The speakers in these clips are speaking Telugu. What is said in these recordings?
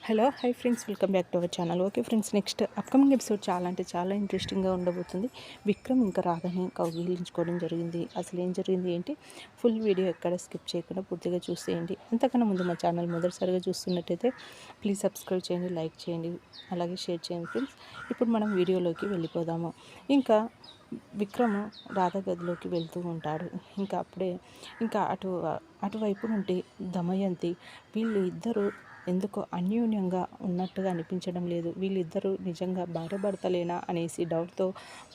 Hello hi friends, welcome back to our channel. Okay friends, next upcoming episode చాలా అంటే చాలా ఇంట్రెస్టింగ్గా ఉండబోతుంది. విక్రమ్ ఇంకా రాధని కౌగిలించుకోవడం జరిగింది. అసలు ఏం జరిగింది ఏంటి, ఫుల్ వీడియో ఎక్కడ స్కిప్ చేయకుండా పూర్తిగా చూసేయండి. అంతకన్నా ముందు మా ఛానల్ మొదటిసారిగా చూస్తున్నట్టయితే ప్లీజ్ సబ్స్క్రైబ్ చేయండి, లైక్ చేయండి, అలాగే షేర్ చేయండి ఫ్రెండ్స్. ఇప్పుడు మనం వీడియోలోకి వెళ్ళిపోదాము. ఇంకా విక్రమ్ రాధ గదిలోకి వెళ్తూ ఉంటాడు. ఇంకా అప్పుడే ఇంకా అటువైపు నుండి దమయంతి, వీళ్ళు ఇద్దరు ఎందుకో అన్యోన్యంగా ఉన్నట్టుగా అనిపించడం లేదు, వీళ్ళిద్దరూ నిజంగా భార్యాభర్తలేనా అనేసి డౌట్తో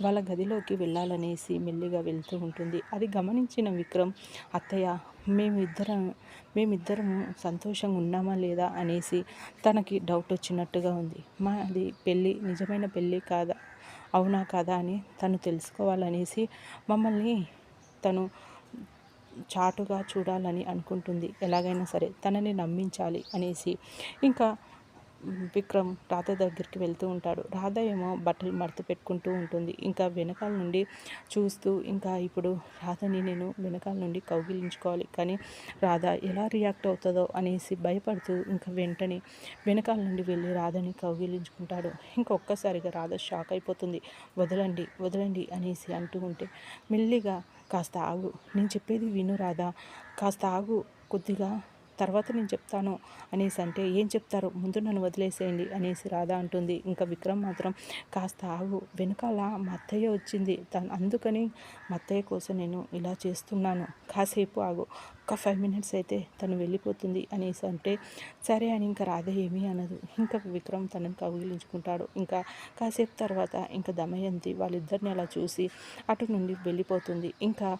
వాళ్ళ గదిలోకి వెళ్ళాలనేసి మెల్లిగా వెళ్తూ ఉంటుంది. అది గమనించిన విక్రమ్, అత్తయ్య మేమిద్దరం సంతోషంగా ఉన్నామా లేదా అనేసి తనకి డౌట్ వచ్చినట్టుగా ఉంది. మాది పెళ్ళి నిజమైన పెళ్ళి కాదా, అవునా కాదా అని తను తెలుసుకోవాలనేసి మమ్మల్ని తను చాటుగా చూడాలని అనుకుంటుంది. ఎలాగైనా సరే తనని నమ్మించాలి అనేసి ఇంకా విక్రమ్ రాధ దగ్గరికి వెళ్తూ ఉంటాడు. రాధ ఏమో బట్టలు మడత పెట్టుకుంటూ ఉంటుంది. ఇంకా వెనకాల నుండి చూస్తూ, ఇంకా ఇప్పుడు రాధని నేను వెనకాల నుండి కౌగిలించుకోవాలి, కానీ రాధ ఎలా రియాక్ట్ అవుతుందో అనేసి భయపడుతూ ఇంకా వెంటనే వెనకాల నుండి వెళ్ళి రాధని కౌగిలించుకుంటాడు. ఒక్కసారిగా రాధ షాక్ అయిపోతుంది. వదలండి వదలండి అనేసి అంటూ ఉంటే మెల్లిగా, కాస్త ఆగు, నేను చెప్పేది విను రాధా, కాస్త ఆగు కొద్దిగా, తర్వాత నేను చెప్తాను అనేసి అంటే, ఏం చెప్తారు, ముందు నన్ను వదిలేసేయండి అనేసి రాధ అంటుంది. ఇంకా విక్రమ్ మాత్రం, కాస్త ఆగు, వెనకాల మా అత్తయ్య వచ్చింది, అందుకని మా అత్తయ్య కోసం నేను ఇలా చేస్తున్నాను, కాసేపు ఆగు, ఒక 5 minutes అయితే తను వెళ్ళిపోతుంది అనేసి అంటే, సరే అని ఇంకా రాధ ఏమీ అనదు. ఇంకా విక్రమ్ తనని కౌగిలించుకుంటాడు. ఇంకా కాసేపు తర్వాత ఇంకా దమయంతి వాళ్ళిద్దరిని అలా చూసి అటు నుండి వెళ్ళిపోతుంది. ఇంకా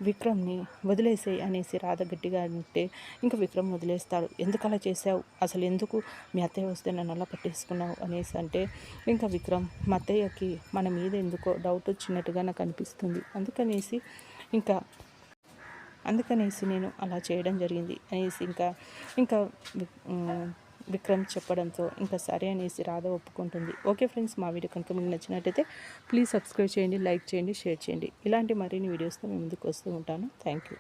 విక్రమ్ని వదిలేసేయి అనేసి రాధ గట్టిగా అంటే ఇంకా విక్రమ్ వదిలేస్తాడు. ఎందుకు అలా చేసావు, అసలు ఎందుకు మీ అత్తయ్య వస్తే నన్ను అలా పట్టేసుకున్నావు అనేసి అంటే ఇంకా విక్రమ్, మా అత్తయ్యకి మన మీద ఎందుకో డౌట్ వచ్చినట్టుగా నాకు అనిపిస్తుంది, అందుకనేసి నేను అలా చేయడం జరిగింది అనేసి ఇంకా విక్రమ్ చెప్పడంతో ఇంకా సరే అనేసి రాధ ఒప్పుకుంటుంది. ఓకే ఫ్రెండ్స్, మా వీడియో కనుక మీకు నచ్చినట్టయితే ప్లీజ్ సబ్స్క్రైబ్ చేయండి, లైక్ చేయండి, షేర్ చేయండి. ఇలాంటి మరిన్ని వీడియోస్తో మేము ముందుకు వస్తూ ఉంటాను. Thank you.